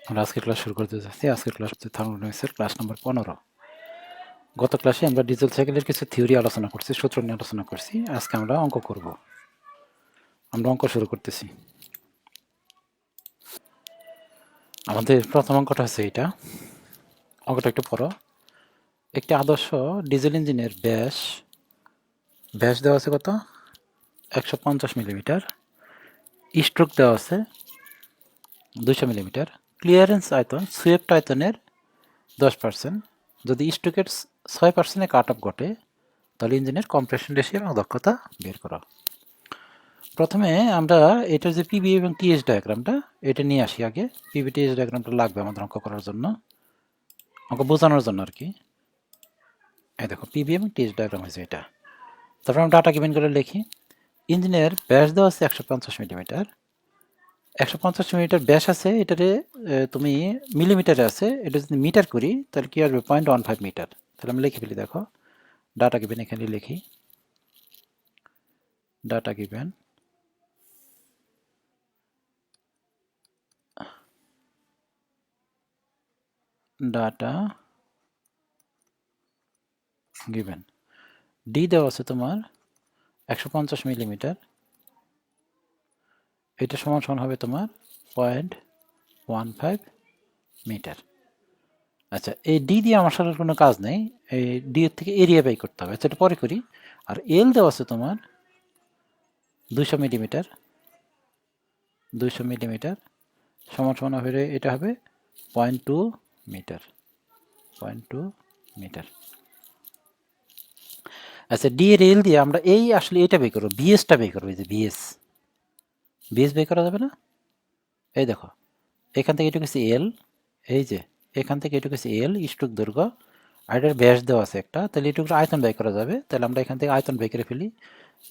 আমরা আজকের ক্লাস শুরু করতে যাচ্ছি। আজকের ক্লাস হচ্ছে থার্মোডাইনামিক্সের ক্লাস নম্বর 15। গত ক্লাসে আমরা ডিজেল সাইকেলের কিছু থিওরি আলোচনা করছি, সূত্র নিয়ে আলোচনা করছি। আজকে আমরা অঙ্ক করব। আমরা অঙ্ক শুরু করতেছি। আমাদের প্রথম অঙ্কটা হচ্ছে এটা। অঙ্কটা একটু পড়ো। একটি আদর্শ ডিজেল ইঞ্জিনের ব্যাস দেওয়া আছে কত? 150 মিলিমিটার। স্ট্রোক দেওয়া আছে 200 মিলিমিটার। ক্লিয়ারেন্স আয়তন সুয়েপ্ট আয়তনের 10%। যদি স্ট্রোকের 6% কাট অফ ঘটে তাহলে ইঞ্জিনের কম্প্রেশন রেশিও এবং দক্ষতা বের করা। প্রথমে আমরা এটার যে পিবি এবং টিএস ডায়াগ্রামটা এটা নিয়ে আসি আগে। পিবি টিএস ডায়াগ্রামটা লাগবে আমাদের অঙ্ক করার জন্য, অঙ্ক বোঝানোর জন্য আর কি। এই দেখো পিবি এবং টিএস ডায়াগ্রাম হয়েছে এটা। তারপর আমরা ডাটা গিভেন করে লিখি। ইঞ্জিনের ব্যাস দেওয়া আছে 150 মিলিমিটার। 150 মিলিমিটার ব্যাস আছে, এটারে তুমি মিলিমিটারে আছে, এটা যদি মিটার করি তাহলে কি আসবে? 0.15 মিটার। তাহলে আমি লিখে ফেলি, দেখো ডাটা গিভেন এখানে লিখি। Data given data given D দেওয়া আছে তোমার 150 মিলিমিটার। এটা সমান সমান হবে তোমার 0.15 মিটার। আচ্ছা, এই ডি দিয়ে আমার সাথে কোনো কাজ নেই, এই ডি এর থেকে এরিয়া বাই করতে হবে। আচ্ছা, এটা পরে করি। আর এল দেওয়া আছে তোমার 200 মিলিমিটার। 200 মিলিমিটার সমান সমান হবে, এটা হবে 0.2 মিটার। 0.2 মিটার। আচ্ছা, ডি এর এল দিয়ে আমরা এই আসলে এটা বের করবো, বিএসটা বের করবো। এই যে বিএস বের করা যাবে না? এই দেখো, এখান থেকে এটুকু হচ্ছে এল, এই যে এখান থেকে এটুকু হচ্ছে এল স্ট্রোক দৈর্ঘ্য, আর এটার ব্যাস দেওয়া আছে একটা, তাহলে এটুকু আয়তন ব্যয় করা যাবে। তাহলে আমরা এখান থেকে আয়তন ব্যয় করে ফেলি।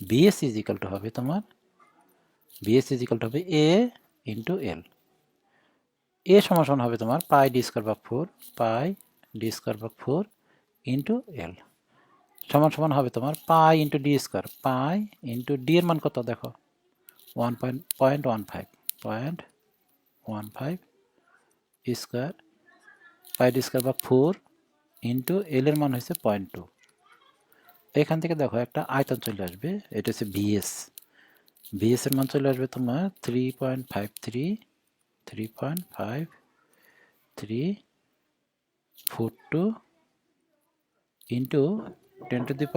বিএস ইজ ইকাল টু হবে তোমার, বিএস ইজ ইকাল টু হবে এ ইন্টু এল। এ সমান সমান হবে তোমার পাই ডি স্কোয়ার ভাগ 4, পাই ডি স্কোয়ার ভাগ 4 ইন্টু এল সমান সমান হবে তোমার pi into D square, pi into D এর মান কত দেখো? 1.15 স্কোয়ার, পাই ডি স্কোয়ার ভাগ 4 ইন্টু এল এর মান হচ্ছে 0.2। এখান থেকে দেখো একটা আয়তন চলে আসবে, এটা হচ্ছে বিএস। বিএস এর মান চলে আসবে তোমার 3.52 ইন্টু 10⁻³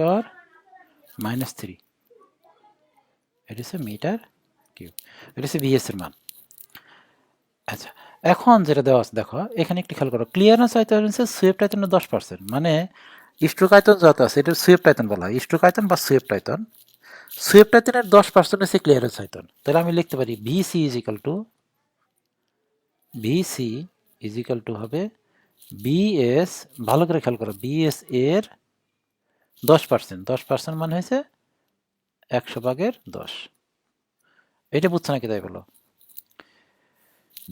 এটা হচ্ছে মিটার কিউব। এটা হচ্ছে বিএস এর মান। আচ্ছা, এখন যেটা দেওয়া আছে দেখো, এখানে একটু খেয়াল করো। ক্লিয়ারেন্স আয়তন হচ্ছে সুয়েপ্ট আয়তনের 10%, মানে স্ট্রোক আয়তন যত আছে এটা সুয়েপ্ট আয়তন বলা হয়। স্ট্রোক আয়তন বা সুয়েপ্ট আয়তন, সুয়েপ্ট আয়তনের 10% হচ্ছে ক্লিয়ারেন্স আয়তন। তাহলে আমি লিখতে পারি BC is equal to, BC is equal to হবে বিএস, ভালো করে খেয়াল করো, বিএস এর 10%। 10% মানে হয়েছে 100/10। এটা বুঝছো নাকি? তাই বলো।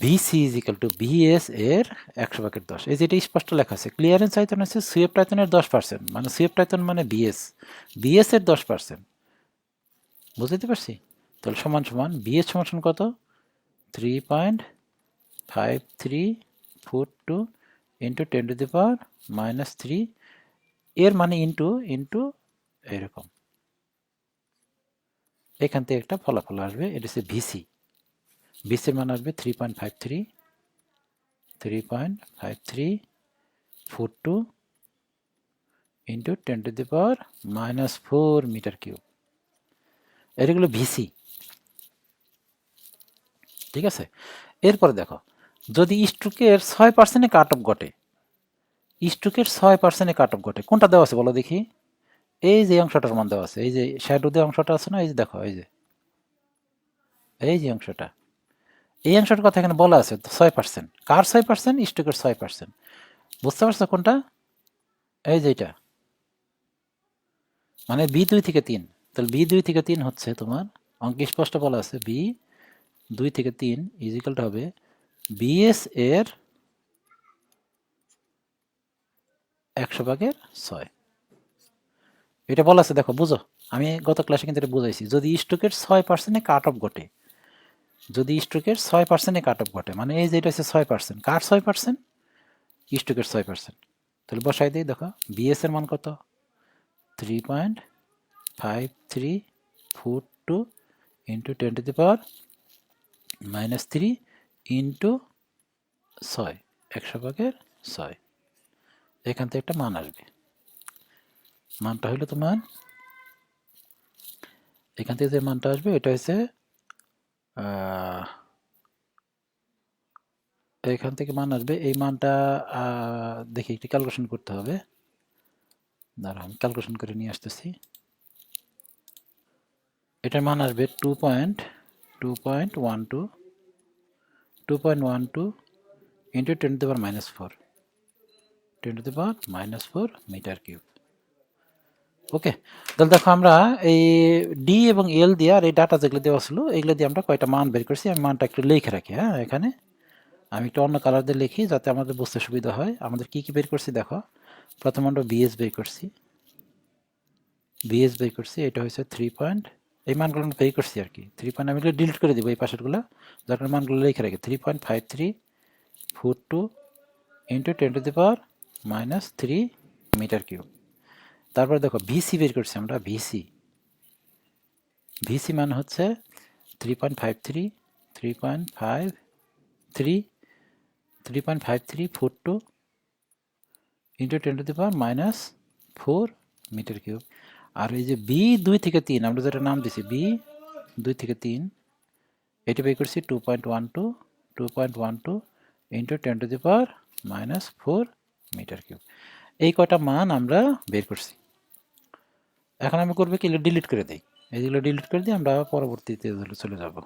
VC is equal two BS এর 100/10। এই যে এটা স্পষ্ট লেখা আছে, ক্লিয়ারেন্স আয়তন হচ্ছে সুয়েপ্ট আয়তনের 10%, মানে সুয়েপ্ট আয়তন মানে বিএস, বিএস এর 10%। বুঝতে পারছি? তাহলে সমান সমান বিএস সমান সমান কত? 3.5342 ইন্টু 10⁻³ এর মানে ইন্টু ইন্টু এরকম। এখান থেকে একটা ফলাফল আসবে, এটা হচ্ছে ভিসি। ভিসির মান আসবে 3.5342 ইন্টু 10⁻⁴ মিটার কিউব। এগুলো ভিসি, ঠিক আছে? এরপরে দেখো, যদি স্ট্রোকের 6% কাট অফ ঘটে, স্ট্রোকের 6% কাট অফ ঘটে, কোনটা দেওয়া আছে বলো দেখি? এই যে অংশটার মান দেওয়া আছে, এই যে শ্যাডো দিয়ে অংশটা আছে না, এই যে দেখো, এই যে অংশটা, এই অংশটার কথা এখানে বলা আছে 6%। কার 6%? স্ট্রোকের 6%। বুঝতে পারছো কোনটা? এই যে এটা, মানে B2 থেকে 3। তাহলে B2 থেকে 3 হচ্ছে তোমার, অঙ্কে স্পষ্ট বলা আছে B2 থেকে 3 ইজিক্যালটা হবে বিএস এর 100/6। এটা বলা আছে, দেখো বুঝো। আমি গত ক্লাসে কিন্তু এটা বুঝাইছি, যদি স্ট্রোকের 6% কাট অফ ঘটে, যদি স্ট্রোকের 6% কাট অফ ঘটে, মানে এই যে এটা হচ্ছে 6%, কার 6%? স্ট্রোকের 6%। তাহলে বসাই দিই, দেখো বিএস এর মান কত? 3.5342 ইন্টু 10⁻³ ইন্টু 6, 100/6। এখান থেকে একটা মান আসবে, মানটা হলো তোমার, এখান থেকে যে মানটা আসবে এটা হচ্ছে এখান থেকে মান আসবে, এই মানটা দেখি একটু ক্যালকুলেশন করতে হবে, দাঁড়া আমি ক্যালকুলেশন করে নিয়ে আসতেছি। এটার মান আসবে 2.12 ইন্টু 10⁻⁻4, 10⁻⁻4 মিটার কিউব। ওকে, তাহলে দেখো আমরা এই ডি এবং এল দিয়ে আর এই ডাটা যেগুলো দেওয়া ছিল এগুলো দিয়ে আমরা কয়টা মান বের করছি। আমি মানটা একটু লিখে রাখি, হ্যাঁ এখানে আমি একটু অন্য কালার দিয়ে লিখি যাতে আমাদের বুঝতে সুবিধা হয়। আমাদের কি কি বের করছি দেখো, প্রথম আমরা বিএস বের করছি, এটা হয়েছে 3. এই মানগুলো আমরা বের করছি আর কি, 3. আমি এগুলো ডিলিট করে দিব এই পাশেরগুলো, যার মানগুলো লিখে রাখি 3.5342 ইন্টু 10⁻³ মিটার কিউব। তারপর দেখো ভিসি বের করছি আমরা, ভিসি মান হচ্ছে 3.5342 ইন্টু 10⁻⁻4 মিটার কিউব। আর এই যে বি 2 থেকে 3 আমরা যেটা নাম দিছি বি 2 থেকে 3, এটা বের করছি 2.12 ইন্টু 10⁻⁻4 মিটার কিউব। এই কয়টা মান আমরা বের করছি। এখন আমি করবো কি, ডিলিট করে দিই, এইগুলো ডিলিট করে দিয়ে আমরা পরবর্তীতে চলে যাব।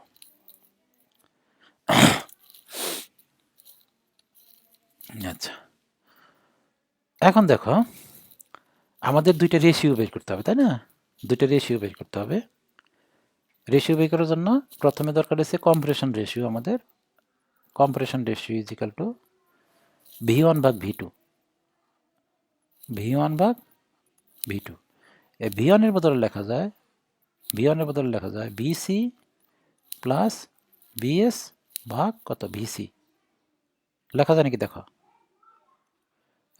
আচ্ছা, এখন দেখো আমাদের দুইটা রেশিও বের করতে হবে, তাই না? দুইটা রেশিও বের করতে হবে। রেশিও বের করার জন্য প্রথমে দরকার হচ্ছে কম্প্রেশন রেশিও। আমাদের compression ratio is equal two V1/V2, V1/V2। এই V1 এর বদলে লেখা যায় BC প্লাস BS ভাগ কত VC, লেখা যায় নাকি দেখো,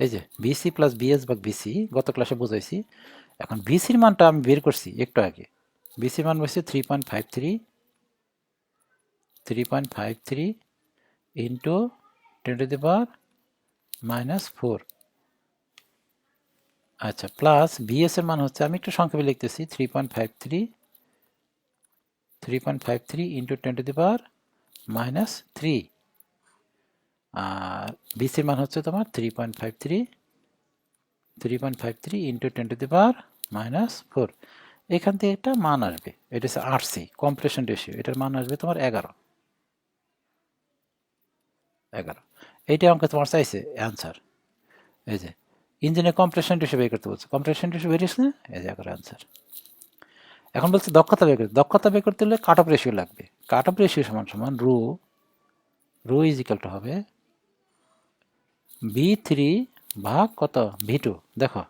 এই যে BC প্লাস BS ভাগ VC গত ক্লাসে বুঝাইছি। এখন VCর মানটা আমি বের করছি একটু আগে, BCর মান হচ্ছে 3.53 ইন্টু 10⁻⁻4। আচ্ছা, প্লাস বিএস এর মান হচ্ছে, আমি একটু সংক্ষেপে লিখতেছি, 3.53 ইন্টু 10⁻⁻3। আর বিসির মান হচ্ছে তোমার 3.53 ইন্টু 10⁻⁻4। এখান থেকে একটা মান আসবে, এটা হচ্ছে আরসি কম্প্রেশন রেশিও, এটার মান আসবে তোমার 11। এইটা অঙ্কে তোমার চাইছে অ্যান্সার। এই যে ইঞ্জিনের কম্প্রেশন রেশিও বের করতে বলছে, কম্প্রেশন রেশিও বেরিয়েছে না, এই যে 11 অ্যান্সার। এখন বলছে দক্ষতা বের করতে, দক্ষতা বের করতে হলে কাট অফ রেশিও লাগবে। কাট অফ রেশিও সমান রো ইজ ইকাল টু হবে V3 ভাগ কত V2। দেখো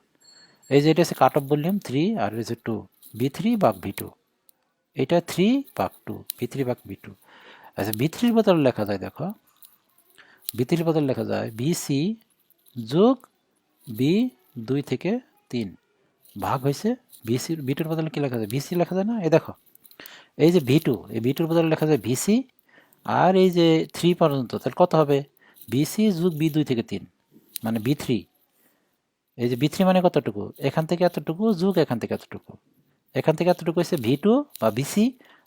এই যে এটা হচ্ছে কাট অফ ভলিউম 3 আর এই যে 2, V3 ভাগ V2, এটা 3/2, V3 ভাগ V2। আচ্ছা, V3-র বদলে লেখা যায়, দেখো V3-র বদলে লেখা যায় BC যোগ B2 থেকে 3 ভাগ হয়েছে V2-র বদলে কি লেখা যায়, VC লেখা যায় না? এই দেখো এই যে V2, এই V2-র বদলে লেখা যায় VC, আর এই যে 3 পর্যন্ত, তাহলে কত হবে BC যোগ B2 থেকে 3 মানে B3। এই যে B3 মানে কতটুকু, এখান থেকে এতটুকু যোগ এখান থেকে এতটুকু, এখান থেকে এতটুকু হচ্ছে V2 বা BC,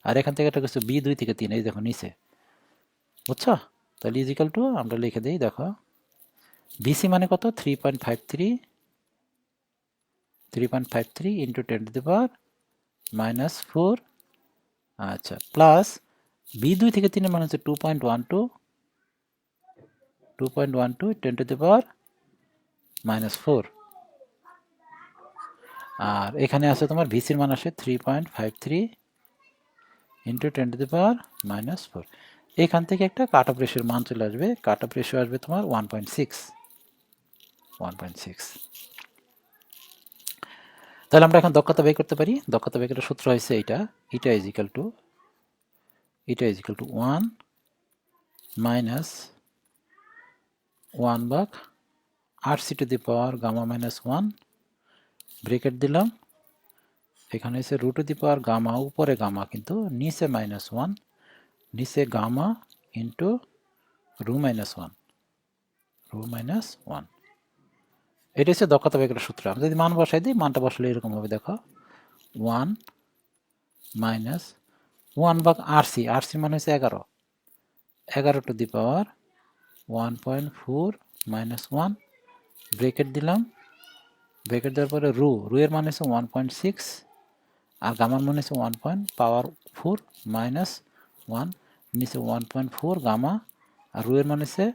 আর এখান থেকে এতটুকু হচ্ছে B2 থেকে 3, এই দেখো নিচে, বুঝছো? তাহলে ইজ ইকাল টু আমরা লিখে দিই, দেখো BC মানে কত 3.53 ইন্টু 10⁻⁻4। আচ্ছা, প্লাস B2 থেকে 3 মানে হচ্ছে 2.12 10⁻⁻4। আর এখানে আছে তোমার ভিসির মান আসে 3.53 ইন্টু 10⁻⁻4। এখান থেকে একটা কাট অফ রেশিওর মান চলে আসবে, কাট অফ রেশিও আসবে তোমার 1.6। তাহলে আমরা এখন দক্ষতা বের করতে পারি। দক্ষতা বের করার সূত্র হয়েছে এটা ইজ ইকাল টু এটা ইজ ইকুয়াল টু 1 মাইনাস 1 ভাগ RC to the power gamma minus 1 bracket দিলাম, এখানে হচ্ছে root to the power gamma, উপরে গামা কিন্তু নিচে মাইনাস 1, নিচে গামা ইন্টু রু মাইনাস 1, রু মাইনাস 1। এটা হচ্ছে দক্ষতা বেগের সূত্র। আমি যদি মান বসাই দিই, মানটা বসালে এরকম হবে, দেখো 1 মাইনাস 1 ভাগ RC, RC মানে হচ্ছে 11, 11 two the power 1.4 minus 1 bracket দিলাম, ব্রেকেট দেওয়ার পরে রু এর মান হচ্ছে 1.6 আর গামার মান হচ্ছে 1.4 মাইনাস 1, নিচে 1.4 গামা আর রু এর মান হচ্ছে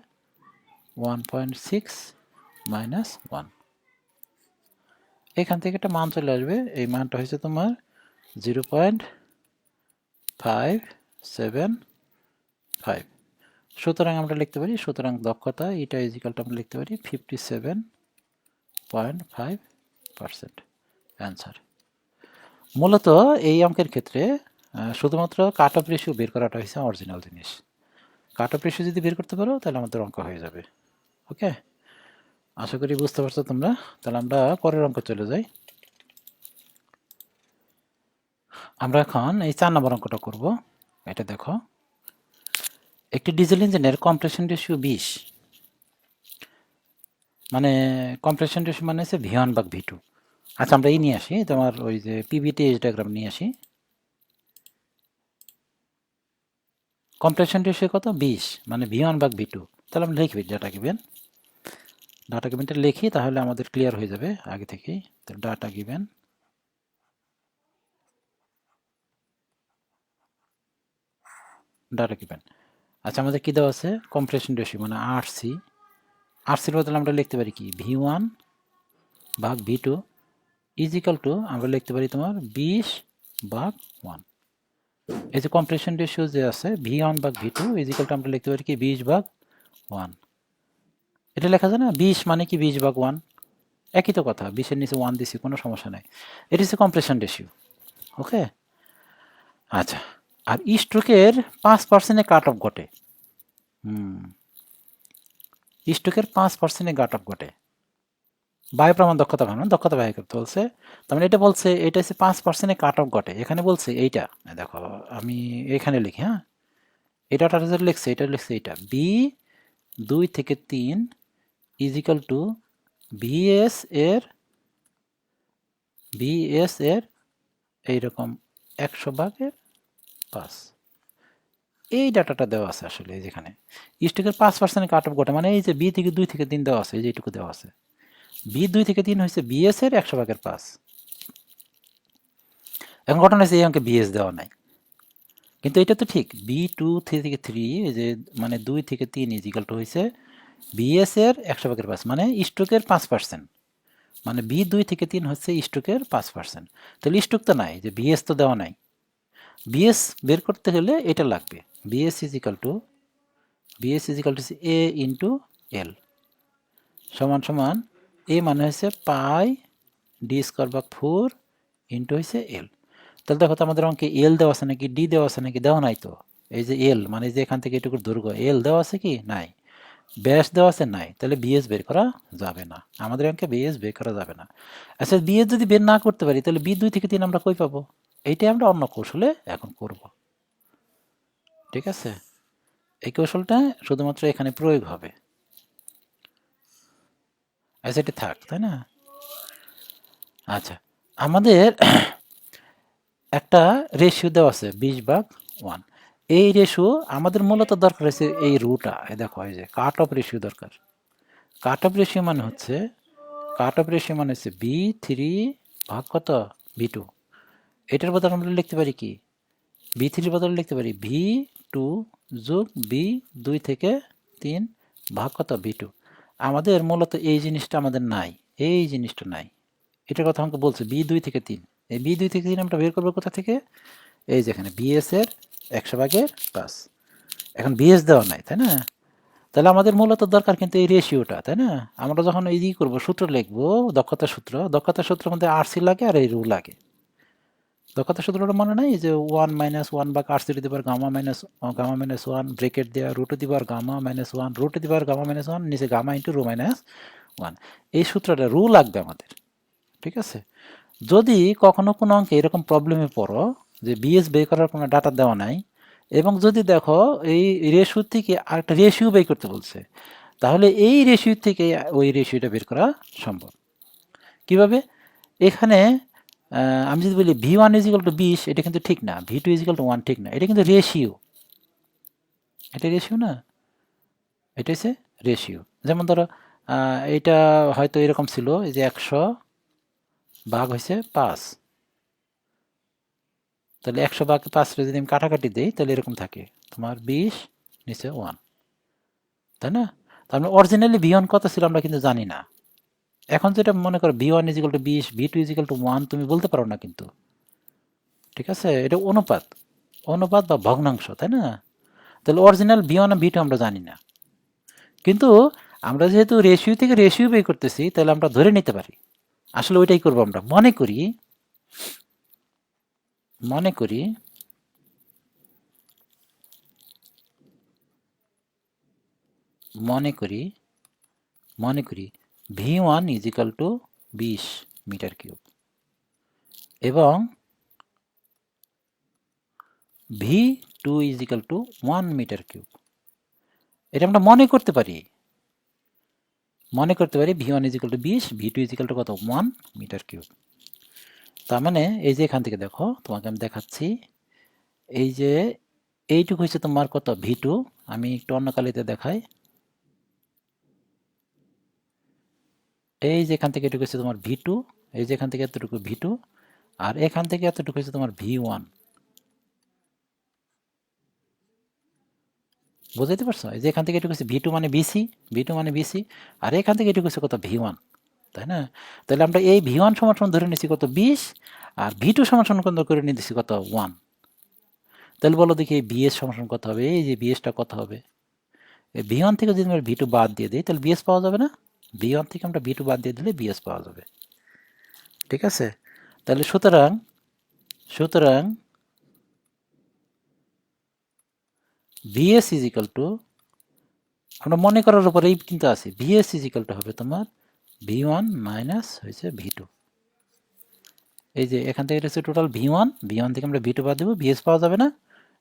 1.6 মাইনাস 1। এখান থেকে একটা মান চলে আসবে, এই মানটা হচ্ছে তোমার 0.575। সুতরাং আমরা লিখতে পারি, সুতরাং দক্ষতা এটা ইজ ইকুয়াল টু আমরা লিখতে পারি 57.5%। অ্যান্সার। মূলত এই অঙ্কের ক্ষেত্রে শুধুমাত্র কাট অফ রেশিও বের করাটা হচ্ছে অরিজিনাল জিনিস। কাট অফ রেশিও যদি বের করতে পারো তাহলে আমাদের অঙ্ক হয়ে যাবে। ওকে, আশা করি বুঝতে পারছো তোমরা। তাহলে আমরা পরের অঙ্ক চলে যাই। আমরা এখন এই 4 নম্বর অঙ্কটা করব। এটা দেখো, একটি ডিজেল ইঞ্জিনের কম্প্রেশন রেশিও 20, মানে কম্প্রেশন রেশিও মানে হচ্ছে V1 ভাগ V2। আচ্ছা, আমরা এই নিয়ে আসি, তোমার ওই যে PVTH ডায়াগ্রাম নিয়ে আসি। কম্প্রেশন রেশিও কত? 20, মানে V1 ভাগ V2। তাহলে আমরা লিখবি ডাটা গিভেনটা লিখি, তাহলে আমাদের ক্লিয়ার হয়ে যাবে আগে থেকেই। তো ডাটা গিভেন, আচ্ছা আমাদের কি দেওয়া আছে? কম্প্রেশন রেশিও মানে RCর বদলে আমরা লিখতে পারি কি V1 ভাগ V2 ইজ ইকাল টু আমরা লিখতে পারি তোমার 20 ভাগ 1। এই যে কম্প্রেশন রেশিও যে আছে V1 ভাগ V2 ইজ ইকাল টু আমরা লিখতে পারি কি 20 ভাগ 1। এটা লেখা যায় না, 20 মানে কি 20 ভাগ 1, একই তো কথা, 20 এর নিচে 1 দিছি, কোনো সমস্যা নাই। এটা হচ্ছে কম্প্রেশন রেশিও। ওকে, আচ্ছা, আর স্ট্রোকের 5% কাট অফ ঘটে। স্ট্রোকের 5% কাট অফ ঘটে। বায়ু প্রমাণ দক্ষতা ভাঙানো, দক্ষতা বায়ু করতে বলছে। তার মানে এটা বলছে এটা হচ্ছে 5% কাট অফ ঘটে। এখানে বলছে এইটা দেখো, আমি এখানে লিখি, হ্যাঁ এটা লিখছে, এটা লিখছে এইটা B2 থেকে 3 ইজ ইকাল টু VS এর এইরকম 100/5। এই ডাটাটা দেওয়া আছে আসলে যেখানে স্ট্রোকের 5% কাট অফ ঘটে, মানে এই যে B2 থেকে 3 দেওয়া আছে, এই যে এইটুকু দেওয়া আছে। B2 থেকে 3 হয়েছে BS এর 100/5। এখন ঘটনা হচ্ছে এই অঙ্কে BS দেওয়া নাই, কিন্তু এটা তো ঠিক B2 থেকে 3 এই যে মানে 2 থেকে 3 ইজ ইকাল টু হয়েছে BS এর 100/5, মানে স্ট্রোকের 5%, মানে B2 থেকে 3 হচ্ছে স্ট্রোকের 5%। তাহলে স্ট্রোক তো নাই, যে BS তো দেওয়া নাই। BS বের করতে হলে এটা লাগবে, BS is equal two A into L সমান সমান A মানে হচ্ছে পাই D²/4 ইন্টু হয়েছে L। তাহলে দেখো তো আমাদের অঙ্কে L দেওয়া আছে নাকি D দেওয়া আছে নাকি? দেওয়া নাই তো। এই যে L মানে যে এখান থেকে এটুকুর দৈর্ঘ্য, L দেওয়া আছে কি? নাই। ব্যাস দেওয়া আছে? নাই। তাহলে BS বের করা যাবে না, আমাদের অঙ্কে BS বের করা যাবে না। আচ্ছা, BS যদি বের না করতে পারি তাহলে B2 থেকে 3 আমরা কই পাবো? এইটাই আমরা অন্য কৌশলে এখন করব। ঠিক আছে, এই কৌশলটা শুধুমাত্র এখানে প্রয়োগ হবে। আচ্ছা, এটা থাক, তাই না? আচ্ছা, আমাদের একটা রেশিও দেওয়া আছে 20/1। এই রেশিও আমাদের মূলত দরকার হয়েছে এই রুটা, দেখো এই যে কাট অফ রেশিও দরকার। কাট অফ রেশিও মানে হচ্ছে B3 ভাগ কত? B2। এটার বদলে আমরা লিখতে পারি কি B3 বদলে লিখতে পারি V2 যোগ B2 থেকে 3 ভাগ কত? B2। আমাদের মূলত এই জিনিসটা আমাদের নাই, এই জিনিসটা নাই। এটার কথা আমাকে বলছে B2 থেকে 3। এই B2 থেকে 3 আমরা বের করবো কোথা থেকে? এই যেখানে BS এর 100/5। এখন BS দেওয়া নাই, তাই না? তাহলে আমাদের মূলত দরকার কিন্তু এই রেশিওটা, তাই না? আমরা যখন এই করবো সূত্র লিখবো, দক্ষতার সূত্রের মধ্যে RC লাগে আর এই রু লাগে। তো কথা সূত্রটা মনে নাই যে 1 - 1 ভাগ r to the power gamma - 1 bracket দেয়া root to the power gamma - 1 root to the power gamma - 1 নিচে গামা ইনটু রো - 1। এই সূত্রটা রু লাগবে আমাদের, ঠিক আছে? যদি কখনো কোনো অঙ্কে এরকম প্রবলেমে পড়ো যে বিএস বের করার কোনো ডাটা দেওয়া নাই এবং যদি দেখো এই রেশিও থেকে আরেকটা রেশিও বের করতে বলছে, তাহলে এই রেশিও থেকে ওই রেশিওটা বের করা সম্ভব। কিভাবে? এখানে আমি যদি বলি v1 = 20, এটা কিন্তু ঠিক না, v2 = 1 ঠিক না, এটা কিন্তু রেশিও, এটা রেশিও না, এটা হচ্ছে রেশিও। যেমন ধরো এটা হয়তো এরকম ছিল যে 100 ভাগ হয়েছে 5, তাহলে 100 ভাগ 5 যদি আমি কাটাকাটি দিই তাহলে এরকম থাকে তোমার 20 নিচে 1, তাই না? তার মানে অরিজিনালি v1 কত ছিল আমরা কিন্তু জানি না। এখন যেটা মনে করো v1 = 20, v2 = 1 তুমি বলতে পারো না কিন্তু, ঠিক আছে? এটা অনুপাত, অনুপাত বা ভগ্নাংশ, তাই না? তাহলে অরিজিনাল v1 আর v2 আমরা জানি না, কিন্তু আমরা যেহেতু রেশিও থেকে রেশিও বের করতেছি তাহলে আমরা ধরে নিতে পারি। আসলে ওইটাই করবো আমরা। মনে করি v1 = 20 মিটার কিউব এবং v2 = 1 মিটার কিউব। এটা আমরা মনে করতে পারি v1 = 20, v2 = কত? 1 মিটার কিউব। তার মানে এই যে এখান থেকে দেখো, তোমাকে আমি দেখাচ্ছি, এই যে এইটুকু হচ্ছে তোমার কত? v2। আমি একটু অন্য কালিতে দেখাই। এই যে এখান থেকে এটুকু হচ্ছে তোমার v2, এই যে এখান থেকে এতটুকু v2, আর এখান থেকে এতটুকু হচ্ছে তোমার v1। বুঝতে পারছো? এই যে এখান থেকে এটুকু হচ্ছে v2 মানে bc, আর এখান থেকে এটুকু হচ্ছে কত? v1, তাই না? তাহলে আমরা এই v1 সমান ধরে নিচ্ছি কত? 20, আর v2 সমান কত করে নিচ্ছি? কত? 1। তাহলে বলো দেখি এই bs সমান কত হবে? এই যে bsটা কত হবে? এই v1 থেকে যদি আমরা v2 বাদ দিয়ে দিই তাহলে bs পাওয়া যাবে না? v1 থেকে আমরা v2 বাদ দিয়ে দিলে bs পাওয়া যাবে, ঠিক আছে? তাহলে সুতরাং bs = আমরা মনে করার উপরেই কিন্তু আছে, bs = হবে তোমার v1 মাইনাস হয়েছে v2। এই যে এখান থেকে এটা হচ্ছে টোটাল v1 থেকে আমরা v2 বাদ দেবো, bs পাওয়া যাবে না।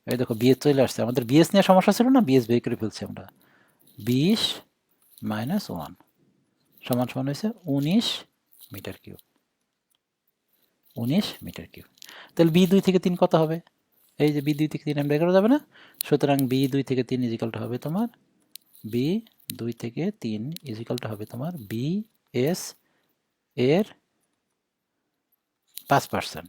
এই দেখো bs চলে আসছে, আমাদের bs নিয়ে সমস্যা ছিল না, bs বের করে ফেলছি আমরা। 20 - 1 সমান হয়েছে 19 মিটার কিউব, 19 মিটার কিউব। তাহলে b2 থেকে 3 কত হবে? এই যে b2 থেকে 3 আমরা বের করা যাবে না, সুতরাং b2 থেকে 3 = হবে তোমার b2 থেকে 3 = হবে তোমার bs এর 5%,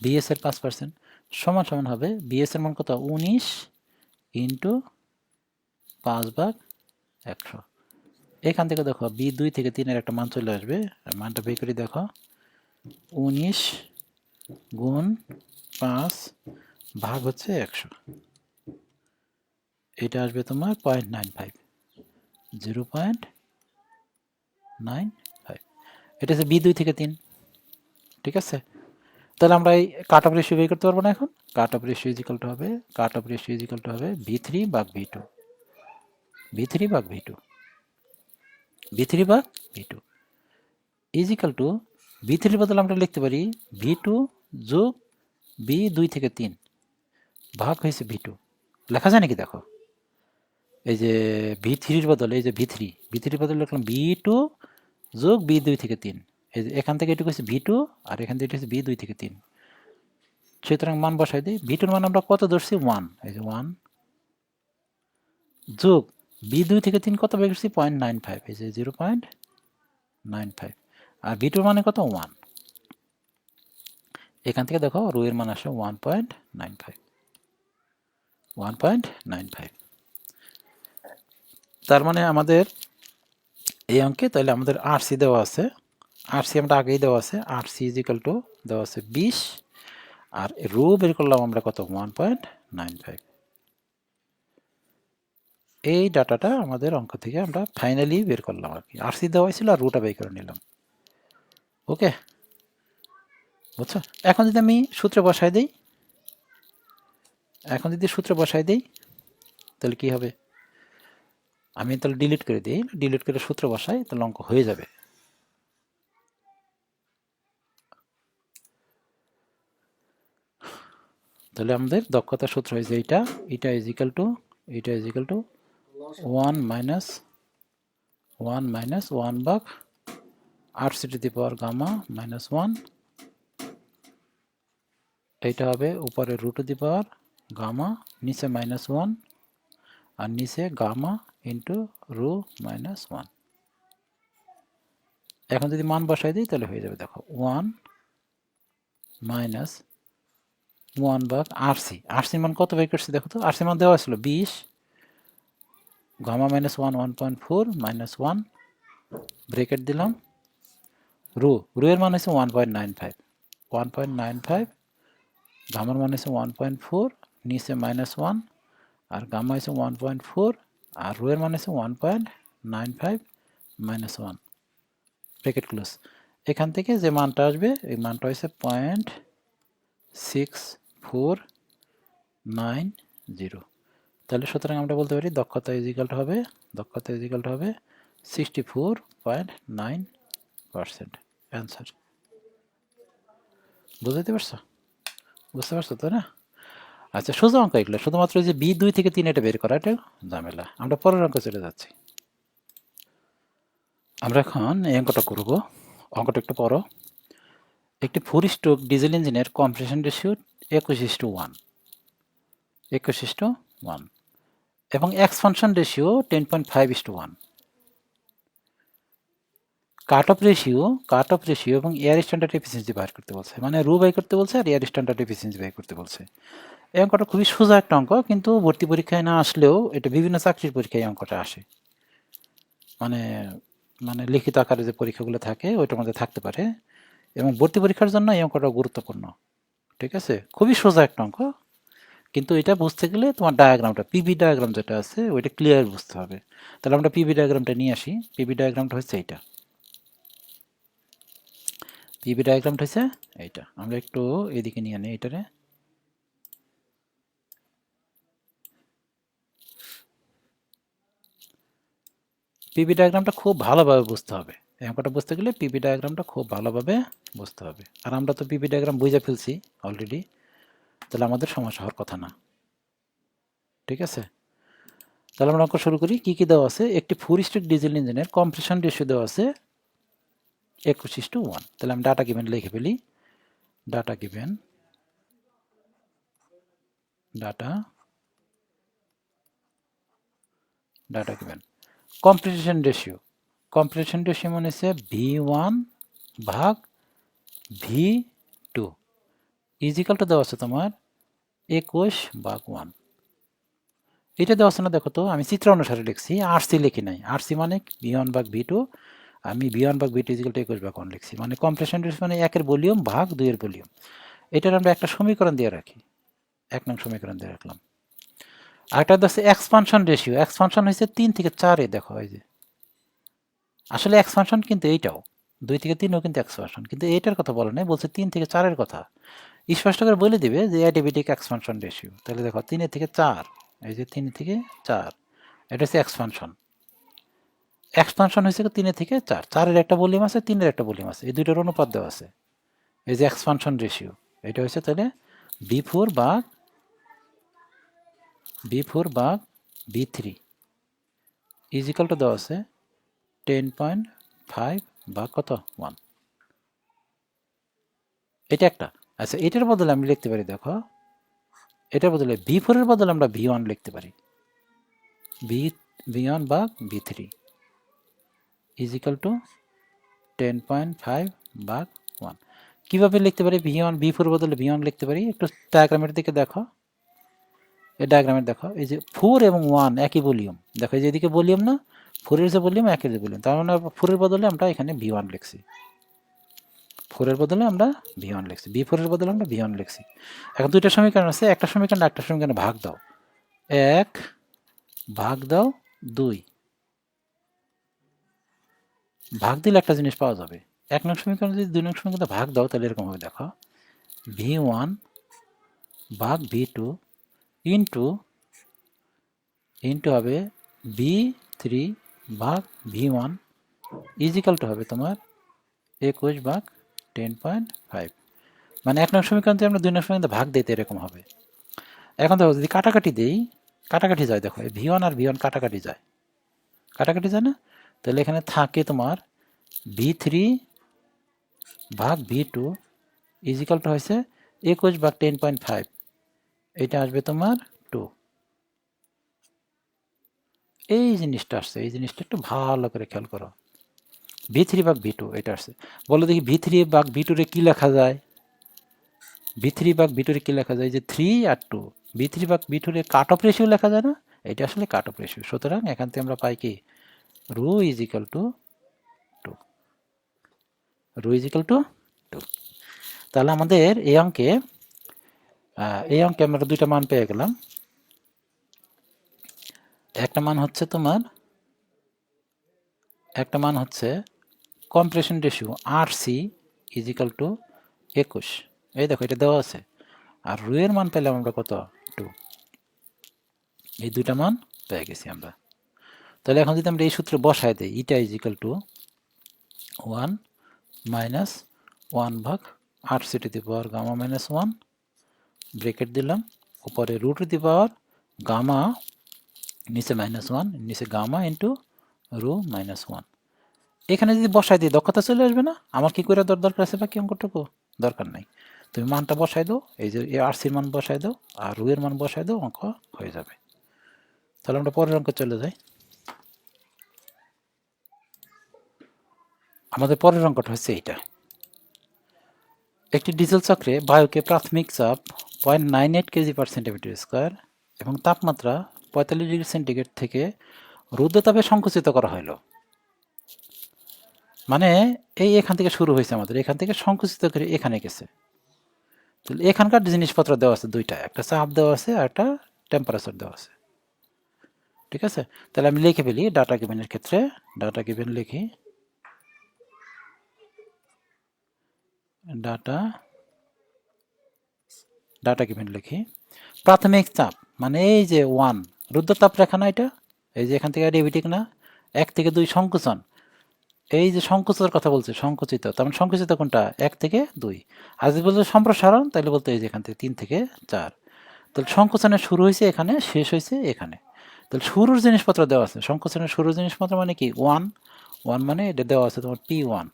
bs এর 5% সমান হবে bs এর মান কত? 19 ইন্টু 5/100। এখান থেকে দেখো b2 থেকে 3 এর একটা মান চলে আসবে, মানটা বের করে দেখো, 19 গুণ 5 ভাগ হচ্ছে 100, এটা আসবে তোমার 0.95, 0.95। এটা হচ্ছে b2 থেকে 3, ঠিক আছে? তাহলে আমরা এই কাট অফ রেশিও বের করতে পারবো না এখন। কাট অফ রেশিও হবে v3 ভাগ v2, v3 ভাগ v2 v3 বদলে আমরা লিখতে পারি v2 যোগ b2 থেকে 3 ভাগ হয়েছে v2। লেখা যায় নাকি? দেখো এই যে v3 বদলে, এই যে v3 বদলে লিখলাম v2 যোগ b2 থেকে 3, এই যে এখান থেকে এটুকু হচ্ছে v2 আর এখান থেকে এটা হচ্ছে b2 থেকে 3। সুতরাং মান বসাই দিই, v2 মান আমরা কত ধরছি? 1, এই যে 1 যোগ b2 থেকে 3 কত বের করছি? 0.95, এই যে 0.95, আর v2 মানে কত? 1। এখান থেকে দেখো রো এর মান আসে 1.95। তার মানে আমাদের এই অঙ্কে তাহলে আমাদের আরসি দেওয়া আছে, আরসি আমরা আগেই দেওয়া আছে, আরসি = দেওয়া আছে 20, আর রো বের করলাম আমরা কত? 1.95। এই ডাটাটা আমাদের অঙ্ক থেকে আমরা ফাইনালি বের করলাম আর কি, আরসি দেওয়া ছিল আর রোটা বের করে নিলাম। ওকে। বুঝছো? এখন যদি আমি সূত্রে বসায় দিই, তাহলে কি হবে? আমি তাহলে ডিলিট করে দিই, ডিলিট করে সূত্র বসাই, তাহলে অঙ্ক হয়ে যাবে। তাহলে আমাদের দক্ষতার সূত্র হয়েছে এইটা, এটা ইজ ইকাল টু 1 মাইনাস 1 ভাগ RC to the power gamma minus 1, এইটা হবে উপরে root to the power gamma, নিচে মাইনাস 1 আর নিচে গামা ইন্টু রু মাইনাস 1। এখন যদি মান বসাই দিই তাহলে হয়ে যাবে, দেখো 1 মাইনাস 1 ভাগ RC মান কত বের করছি দেখো তো, RC মান দেওয়া ছিল 20, গামা মাইনাস 1 1.4 মাইনাস 1 ব্রেকেট দিলাম, রু এর মান হচ্ছে 1.95, গামার মান হচ্ছে 1.4, নিচে মাইনাস 1 আর গামা হচ্ছে 1.4 আর রু এর মান হচ্ছে 1.95 মাইনাস 1 ব্রেকেট ক্লোজ। এখান থেকে যে মানটা আসবে এই মানটা হচ্ছে 0.6490। তাহলে সুতরাং আমরা বলতে পারি দক্ষতা ইজ ইকাল হবে 64.9%। অ্যান্সার বুঝতে পারছো? তো না? আচ্ছা, সোজা অঙ্ক এগুলো, শুধুমাত্র যে B2 থেকে 3 এটা বের করা এটা ঝামেলা। আমরা পরের অঙ্ক চলে যাচ্ছি। আমরা এখন এই অঙ্কটা করব। অঙ্কটা একটু পড়ো। একটি 4 স্ট্রোক ডিজেল ইঞ্জিনের কম্প্রেশন রেশিও 21:1 এবং expansion ratio 10.5:1। Cut off ratio এবং এয়ার স্ট্যান্ডার্ড এফিসিয়েন্সি বাইর করতে বলছে, মানে রু বাই করতে বলছে আর এয়ার স্ট্যান্ডার্ড এফিসিয়েন্সি বাই করতে বলছে। এই অঙ্কটা খুবই সোজা একটা অঙ্ক, কিন্তু ভর্তি পরীক্ষায় না আসলেও এটা বিভিন্ন চাকরির পরীক্ষায় অঙ্কটা আসে, মানে মানে লিখিত আকারে যে পরীক্ষাগুলো থাকে ওইটার মধ্যে থাকতে পারে, এবং ভর্তি পরীক্ষার জন্য এই অঙ্কটা গুরুত্বপূর্ণ। ঠিক আছে, খুবই সোজা একটা অঙ্ক, কিন্তু এটা বুঝতে গেলে তোমার ডায়াগ্রামটা, পিভি ডায়াগ্রাম যেটা আছে ওইটা ক্লিয়ার বুঝতে হবে। তাহলে আমরা পিভি ডায়াগ্রামটা নিয়ে আসি। পিভি ডায়াগ্রামটা হচ্ছে এইটা, আমরা একটু এদিকে নিয়ে আনি এটারে। পিভি ডায়াগ্রামটা খুব ভালোভাবে বুঝতে হবে, এই অঙ্কটা বুঝতে গেলে পিভি ডায়াগ্রামটা খুব ভালোভাবে বুঝতে হবে। আর আমরা তো পিভি ডায়াগ্রাম বুঝে ফেলছি অলরেডি, তাহলে আমাদের সমস্যা হওয়ার কথা না। ঠিক আছে, তাহলে আমরা অঙ্ক শুরু করি। কি কি দেওয়া আছে? একটি 4 স্ট্রোক ডিজেল ইঞ্জিনের কম্প্রেশন রেশিও দেওয়া আছে 21:1। তাহলে আমি ডাটা গিভেন লিখে ফেলি। ডাটা গিভেন কম্প্রেশন রেশিও মানে হচ্ছে V1 ভাগ V2 ইজিক্যালটা দেওয়া আছে তোমার 21/1। এটা দেওয়া আছে না, দেখো তো আমি চিত্র অনুসারে লিখছি, RC লিখি নাই। RC মানে V1 ভাগ V2, আমি V1 ভাগ V2 ইজিক্যাল 21/1 লিখছি, মানে কম্প্রেশন রেশিও মানে 1 এর ভলিউম ভাগ 2 এর ভলিউম। এটার আমরা একটা সমীকরণ দিয়ে রাখি, 1 নং সমীকরণ দিয়ে রাখলাম। আরেকটা হচ্ছে এক্সপানশন রেশিও, এক্সপানশন হচ্ছে 3 থেকে 4-এ, দেখো এই যে আসলে এক্সপানশন কিন্তু এইটাও 2 থেকে 3ও কিন্তু এক্সপানশন, কিন্তু এইটার কথা বলে নাই, বলছে 3 থেকে 4-এর কথা। স্পষ্ট করে বলে দিবে যে অ্যাডিবেটিক এক্সপানশন রেশিও। তাহলে দেখো 3 থেকে 4, এই যে 3 থেকে 4, এটা হচ্ছে এক্সপানশন হচ্ছে 3 থেকে 4, 4-এর একটা ভলিউম আছে, 3-এর একটা ভলিউম আছে, এই দুইটার অনুপাত দেওয়া আছে, এই যে এক্সপানশন রেশিও। এটা হচ্ছে তাহলে V4 ভাগ V3 ইজিক্যালটা দেওয়া আছে 10.5 ভাগ কত 1। এটা একটা। আচ্ছা, এটার বদলে আমি লিখতে পারি, দেখো এটার বদলে V4 এর বদলে আমরা V1 লিখতে পারি, V1 ভাগ V3 ইজিক্যাল টু 10.5 ভাগ 1। কীভাবে লিখতে পারি? V4 বদলে V1 লিখতে পারি। একটু ডায়াগ্রামের দিকে দেখো, এই ডায়াগ্রামের দেখো, এই যে 4 এবং 1 একই ভলিউম, দেখো এই যে এদিকে ভলিউম না, 4-এর যে ভলিউম 1-এর যে ভলিউম, তার মানে 4-এর বদলে আমরা এখানে V1 লিখছি, 4-এর বদলে আমরা V1 লিখছি, V4 এর বদলে আমরা V1 লিখছি। এখন দুইটা সমীকরণ আছে, একটা সমীকরণ একটা সমীকরণে ভাগ দাও, 1 ভাগ দাও 2, ভাগ দিলে একটা জিনিস পাওয়া যাবে, 1 নং সমীকরণ যদি 2 নং সমীকরণে ভাগ দাও তাহলে এরকম হবে, দেখো v1 ভাগ v2 ইন্টু হবে v3 ভাগ v1 ইজিক্যাল টু হবে তোমার 21 ভাগ 10.5। মানে 1 নং সমীকরণ যদি আমরা 2 নং সমীকরণে ভাগ দিতে এরকম হবে। এখন দেখো যদি কাটাকাটি দেই, কাটাকাটি যায়, দেখো v1 আর v1 কাটাকাটি যায়, কাটাকাটি যায় না, তাহলে এখানে থাকে তোমার v3 ভাগ v2 ইজিক্যাল টু হয়েছে 21 ভাগ 10.5, এটা আসবে তোমার 2। এই জিনিসটা আসছে, এই জিনিসটা একটু ভালো করে খেয়াল করো, v3 ভাগ v2 এটা আসছে। বলো দেখি v3 ভাগ v2 রে কি লেখা যায়? v3 ভাগ v2 রে কি লেখা যায়? যে 3 আর 2, v3 ভাগ v2 রে কাট অফ রেশিও লেখা যায় না? এটা আসলে কাট অফ রেশিও। সুতরাং এখান থেকে আমরা পাই কি rho is equal to 2, rho is equal to 2। তাহলে আমাদের এই অঙ্কে আমরা দুইটা মান পেয়ে গেলাম। একটা মান হচ্ছে তোমার, একটা মান হচ্ছে compression ratio RC is equal two 21, এই দেখো এটা দেওয়া আছে। আর রো এর মান পেলাম আমরা কত? 2। এই দুইটা মান পেয়ে গেছি আমরা। তাহলে এখন যদি আমরা এই সূত্রে বসায় দিই, ইটা ইজ ইকুয়াল টু 1 মাইনাস 1 ভাগ RC to the power gamma minus 1, bracket দিলাম, উপরে root to the power gamma, নিচে মাইনাস 1, নিচে গামা ইন্টু রো মাইনাস 1। এখানে যদি বসাই দিই দক্ষতা চলে আসবে না? আমার কি করে দরকার আছে বাকি অঙ্কটুকু? দরকার নাই, তুমি মানটা বসাই দাও, এই যে RCর মান বসাই দাও আর রো এর মান বসাই দাও, অঙ্ক হয়ে যাবে। তাহলে আমরা পরের অঙ্কে চলে যাই। আমাদের পরের অঙ্কটা হচ্ছে এইটা। একটি ডিজেল চক্রে বায়ুকে প্রাথমিক চাপ 0.98 কেজি পার সেন্টিমিটার স্কোয়ার এবং তাপমাত্রা 45 ডিগ্রি সেন্টিগ্রেড থেকে রুদ্রতাপে সংকুচিত করা হলো। মানে এই এখান থেকে শুরু হয়েছে, আমাদের এখান থেকে সংকুচিত করে এখানে গেছে। তাহলে এখানকার জিনিসপত্র দেওয়া আছে দুইটা, একটা চাপ দেওয়া আছে আর একটা টেম্পারেচার দেওয়া আছে, ঠিক আছে? তাহলে আমি লিখে ফেলি ডাটা গিভেনের ক্ষেত্রে, ডাটা গিভেন লিখি, ডাটা গিভেন লিখি। প্রাথমিক চাপ মানে এই যে 1 রুদ্রতাপ রেখা না, এটা এই যে এখান থেকে ডেভিটিক না, 1 থেকে 2 সংকুচন, এই যে সংকুচের কথা বলছে, সংকুচিত, তার মানে সংকুচিত কোনটা? 1 থেকে 2। আর যদি বলতে সম্প্রসারণ তাহলে বলতে এই যে এখান থেকে 3 থেকে 4। তাহলে সংকোচনের শুরু হয়েছে এখানে, শেষ হয়েছে এখানে। তাহলে শুরুর জিনিসপত্র দেওয়া আছে, সংকোচনের শুরুর জিনিসপত্র মানে কি 1 মানে এটা দেওয়া আছে তোমার P1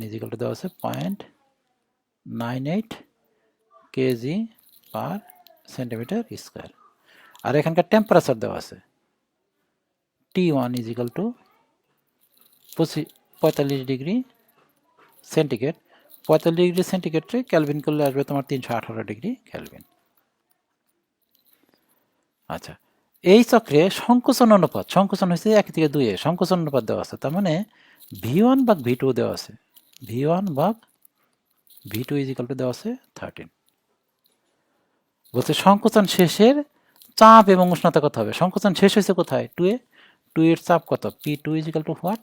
ইজ ইকুয়াল টু দেওয়া আছে 0.98 কেজি পার সেন্টিমিটার স্কোয়ার। আর এখানকার টেম্পারেচার দেওয়া আছে T1 is equal to 45 degree centigrade. 45 ডিগ্রি সেন্টিগ্রেডে ক্যালভিন করলে আসবে তোমার 318 ডিগ্রি ক্যালভিন। আচ্ছা, এই চক্রে সংকোচন অনুপাত, সংকোচন হয়েছে 1 থেকে 2 এ, সংকোচন অনুপাত দেওয়া আছে, তার মানে V1 ভাগ V2 দেওয়া আছে, V1 ভাগ V2 ইজ ইকুয়াল টু দেওয়া আছে 13। বলছে সংকোচন শেষের চাপ এবং উষ্ণতা কত হবে? সংকোচন শেষ হয়েছে কোথায়? 2 এ, 2 এর চাপ কত? P2 is equal to what,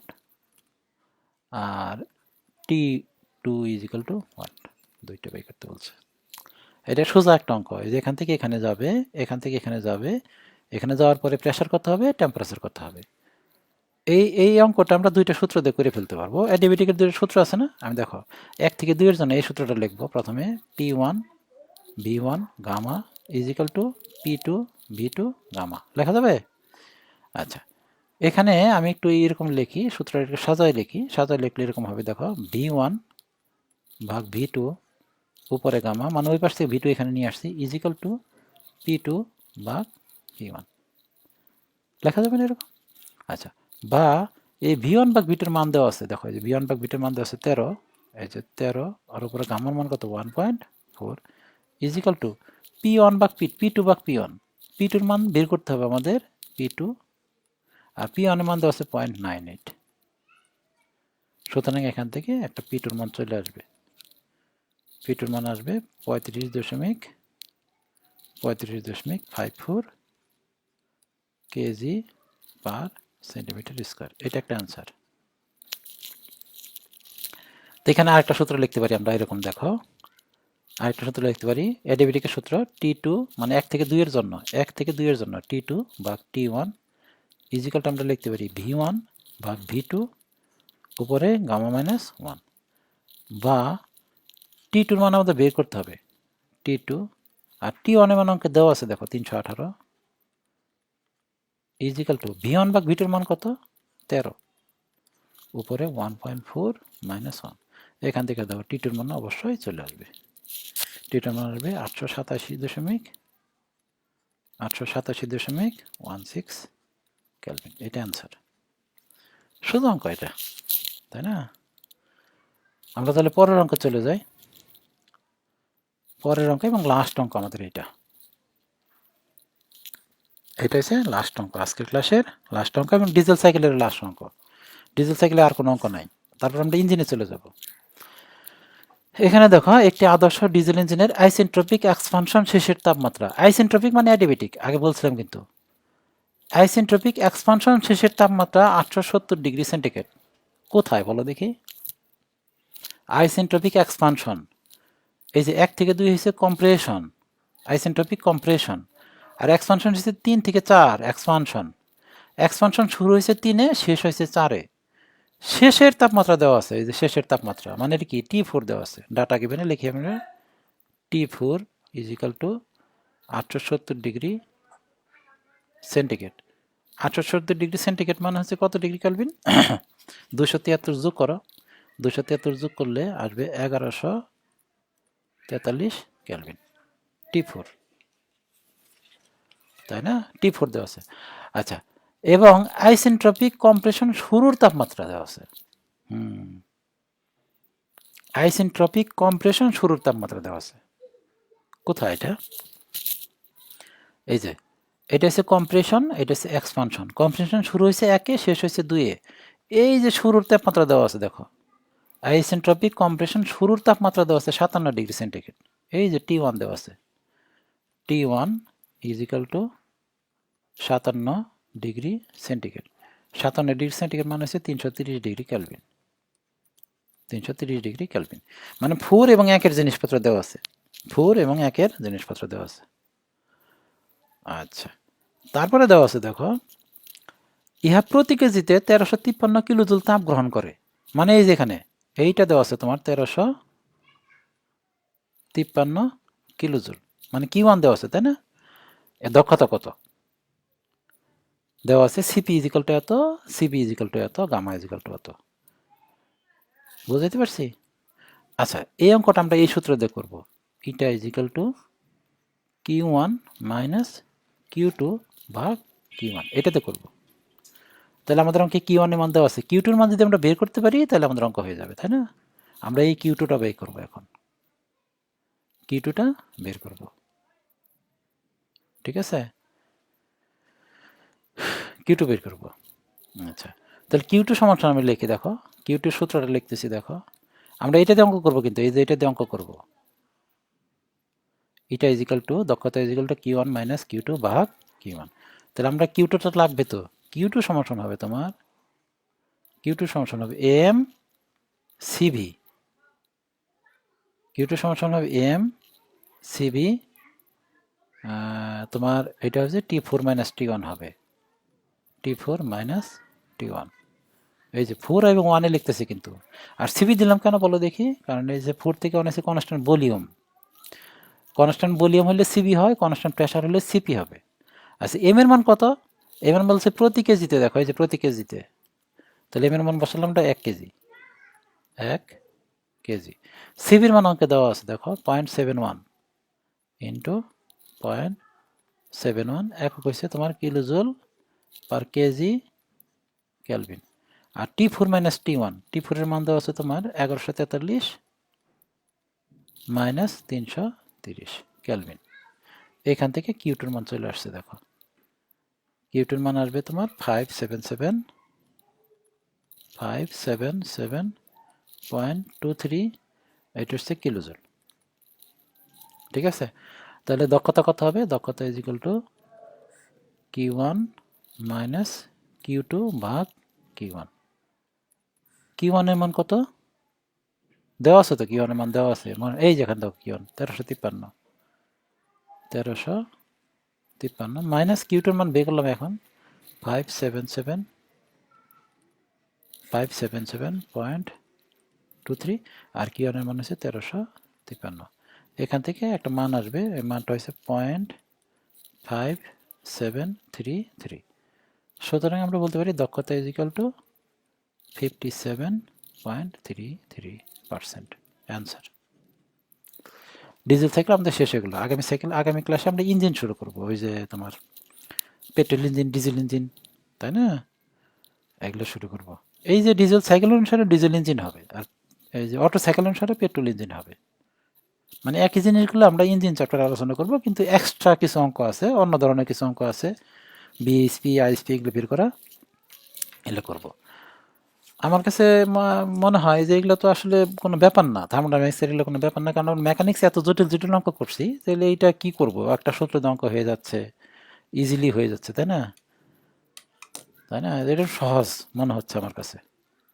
আর T2 is equal to what, দুইটা বের করতে বলছে। এটা সোজা একটা অঙ্ক, এই যে এখান থেকে এখানে যাবে, এখান থেকে এখানে যাবে, এখানে যাওয়ার পরে প্রেসার কত হবে, টেম্পারেচার কত হবে। এই অঙ্কটা আমরা দুইটা সূত্র দিয়ে করে ফেলতে পারবো। অ্যাডিবেটিকের দুইটা সূত্র আছে না? আমি দেখো 1 থেকে 2 এর জন্য এই সূত্রটা লিখবো। প্রথমে P1 V1 gamma is equal to P2 V2 gamma লেখা যাবে। আচ্ছা, এখানে আমি একটু এরকম লিখি, সূত্রটা একটু সাজায় লিখি, সাজায় লিখলে এরকম হবে, দেখো V1 ভাগ V2 উপরে গামা, মানে ওই পাশ থেকে V2 এখানে নিয়ে আসছি, ইজ ইকাল টু P2 ভাগ V1 লেখা যাবে না এরকম? আচ্ছা, বা এই V1 ভাগ V2 এর মান দেওয়া আছে, দেখো এই যে V1 ভাগ V2 এর মান দেওয়া আছে 13, এই যে 13 আর উপরে গামার মান কত 1.4 ইজ ইকাল টু P1 ভাগ P2 ভাগ P1, P2 এর মান বের করতে হবে আমাদের, P2 আর P1 এর মান দেওয়া আছে 0.98। সুতরাং এখান থেকে একটা P2 এর মান চলে আসবে, P2 এর মান আসবে 35.54 কেজি পার সেন্টিমিটার স্কোয়ার। এটা একটা অ্যান্সার। তো এখানে আরেকটা সূত্র লিখতে পারি আমরা, এরকম দেখো, আরেকটা সূত্র লিখতে পারি অ্যাডিবিটিকের সূত্র T2 মানে 1 থেকে 2 এর জন্য, 1 থেকে 2 এর জন্য T2 ভাগ T1 ইজিক্যালটা আমরা লিখতে পারি V1 ভাগ V2 উপরে গামা মাইনাস 1, বা T2 এর মান আমাদের বের করতে হবে, T2 আর T1 এর মান অঙ্কে দেওয়া আছে দেখো 318 ইজিক্যাল টু V1 ভাগ V2 এর মান কত 13 উপরে 1.4 মাইনাস 1, এখান থেকে দেখো T2 এর মান অবশ্যই চলে আসবে, T2 এর মান আসবে 887.16 কেলভিন। এটা অ্যান্সার, শুধু অঙ্ক এটা, তাই না? আমরা তাহলে পরের অঙ্ক চলে যাই, পরের অঙ্ক এবং লাস্ট অঙ্ক আমাদের এটা হচ্ছে লাস্ট অঙ্ক, আজকের ক্লাসের লাস্ট অঙ্ক এবং ডিজেল সাইকেলের লাস্ট অঙ্ক। ডিজেল সাইকেলে আর কোনো অঙ্ক নাই, তারপর আমরা ইঞ্জিনে চলে যাব। এখানে দেখো একটি আদর্শ ডিজেল ইঞ্জিনের আইসেন্ট্রপিক এক্সপানশন শেষের তাপমাত্রা, আইসেন্ট্রপিক মানে অ্যাডিবেটিক, আগে বলছিলাম কিন্তু, আইসেন্ট্রপিক এক্সপানশন শেষের তাপমাত্রা 870 ডিগ্রি সেন্টিগ্রেড। কোথায় বলো দেখি? আইসেন্ট্রপিক এক্সপানশন, এই যে 1 থেকে 2 হচ্ছে কম্প্রেশন, আইসেন্ট্রপিক কম্প্রেশন, আর এক্সপানশন হচ্ছে 3 থেকে 4 এক্সপানশন। এক্সপানশন শুরু হয়েছে 3-এ, শেষ হয়েছে 4-এ। শেষের তাপমাত্রা দেওয়া আছে, এই যে শেষের তাপমাত্রা মানে এটা কি T4 দেওয়া আছে, ডাটা গিভেনে লিখি আমরা T4 is equal to 870 degree centigrade. 870 degree centigrade মানে হচ্ছে কত ডিগ্রি কেলভিন? 273 যোগ করো, 273 যোগ করলে আসবে 1143 কেলভিন, T4, তাই না? T4 দেওয়া আছে। আচ্ছা, এবং আইসেন্ট্রপিক কম্প্রেশন শুরুর তাপমাত্রা দেওয়া আছে। আইসেন্ট্রপিক কম্প্রেশন শুরুর তাপমাত্রা দেওয়া আছে, কোথায় এটা? এই যে এটা হচ্ছে কম্প্রেশন, এটা হচ্ছে এক্সপানশন। কম্প্রেশন শুরু হয়েছে 1-এ, শেষ হয়েছে 2-এ। এই যে শুরুর তাপমাত্রা দেওয়া আছে দেখো, আইসেন্ট্রপিক কম্প্রেশন শুরুর তাপমাত্রা দেওয়া আছে 57 ডিগ্রি সেন্টিগ্রেড। এই যে T1 দেওয়া আছে, T1 is equal to 57 degree centigrade. 57 degree centigrade মানে হচ্ছে 330 ডিগ্রি কেলভিন, 330 ডিগ্রি কেলভিন, মানে 4 এবং 1-এর জিনিসপত্র দেওয়া আছে, 4 এবং 1-এর জিনিসপত্র দেওয়া আছে। আচ্ছা, তারপরে দেওয়া আছে দেখো, ইহা প্রতি কেজিতে 1353 কিলোজুল তাপ গ্রহণ করে, মানে এই যেখানে এইটা দেওয়া আছে তোমার 1353 কিলোজুল, মানে Q1 দেওয়া আছে, তাই না? এর দক্ষতা কত দেওয়া আছে? সিপি ইজিক্যাল টু এত, সিবি ইজিক্যাল টু এত, গামা ইজিক্যাল টু এত। বুঝাইতে পারছি? আচ্ছা, এই অঙ্কটা আমরা এই সূত্র দিয়ে করবো, ইটা is equal to Q1 minus Q2 ভাগ Q1, এটাতে করবো। তাহলে আমাদের অঙ্কে Q1 এর মান দেওয়া আছে, Q2 এর মান যদি আমরা বের করতে পারি তাহলে আমাদের অঙ্ক হয়ে যাবে, তাই না? আমরা এই Q2টা বের করবো, এখন Q2টা বের করব, ঠিক আছে? Q2 বের করব। আচ্ছা, তাহলে Q2 সমান আমি লিখি, দেখো Q2 সূত্রটা লিখতেছি, দেখো আমরা এটা দিয়ে অঙ্ক করবো, কিন্তু এই যে এটা দিয়ে অঙ্ক করবো, এটা ইজিক্যাল টু দক্ষতা is equal to Q1 minus Q2 ভাগ Q1। তাহলে আমরা Q2টা লাগবে, তো Q2 সমান হবে তোমার, Q2 সমান হবে M CV, Q2 সমান হবে M CV, তোমার এটা হচ্ছে T4 মাইনাস T1 হবে, T4 মাইনাস T1। এই যে 4 এবং 1-এ লিখতেছি কিন্তু, আর সিবি দিলাম কেন বলো দেখি? কারণ এই যে 4 থেকে 1 আছে কনস্ট্যান্ট ভলিউম, কনস্ট্যান্ট ভলিউম হলে সিবি হয়, কনস্ট্যান্ট প্রেসার হলে সিপি হবে। আচ্ছা, এম এর মান কত? এম এর মান বলছে প্রতি কেজিতে, দেখো এই যে প্রতি কেজিতে, তাহলে এম এর মান বসালাম 1 কেজি, 1 কেজি। সিবির মান অঙ্কে দেওয়া আছে দেখো 0.71 ইন্টু 0.71, একক হচ্ছে তোমার কিলোজুল পার কেজি কেলভিন। আর T4 মাইনাস T1, T4 এর মান দেওয়া আছে তোমার 1143 মাইনাস 330 কেলভিন। এখান থেকে Q2 এর মান চলে আসছে, দেখো Q2 এর মান আসবে তোমার 577.23, এটা হচ্ছে কিলোজুল, ঠিক আছে? তাহলে দক্ষতা কত হবে? দক্ষতা is equal two Q1 minus Q2 ভাগ Q1। Q1 এর মান কত? দেওয়া আছে তো কিওনের মান দেওয়া আছে, এই যেখানে দেখো কিওন 1353 মাইনাস কিউটার মান বের করলাম এখন 577.23 আর কিওনের মান হচ্ছে 1353। এখান থেকে একটা মান আসবে, এই মানটা হচ্ছে 0.5733। সুতরাং আমরা বলতে পারি দক্ষতা is equal two 57.33%। Answer. Diesel cycle আমাদের শেষ হয়ে গেলো। আগামী ক্লাসে আমরা ইঞ্জিন শুরু করব, ওই যে তোমার পেট্রোল ইঞ্জিন, ডিজেল ইঞ্জিন, তাই না, এগুলো শুরু করব। এই যে ডিজেল সাইকেল অনুসারে ডিজেল ইঞ্জিন হবে, আর এই যে অটো সাইকেল অনুসারে পেট্রোল ইঞ্জিন হবে। মানে একই জিনিসগুলো আমরা ইঞ্জিন চ্যাপ্টারে আলোচনা করব, কিন্তু এক্সট্রা কিছু অঙ্ক আছে, অন্য ধরনের কিছু অঙ্ক আছে, বিএসপি আইএসপি এগুলো বের করা, এগুলো করব। আমার কাছে মনে হয় যে এগুলো তো আসলে কোনো ব্যাপার না, থার্মোডাইনামিক্স এগুলো কোনো ব্যাপার না, কারণ মেকানিক্স এত জটিল জটিল অঙ্ক করছি, তাহলে এইটা কি করব, একটা সূত্রে অঙ্ক হয়ে যাচ্ছে, ইজিলি হয়ে যাচ্ছে, তাই না? এটা সহজ মনে হচ্ছে আমার কাছে।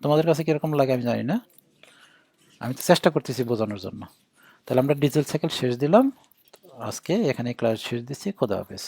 তোমাদের কাছে কীরকম লাগে আমি জানি না, আমি তো চেষ্টা করতেছি বোঝানোর জন্য। তাহলে আমরা ডিজেল সাইকেল শেষ দিলাম আজকে, এখানে ক্লাস শেষ দিচ্ছি। খোদা হাফেজ।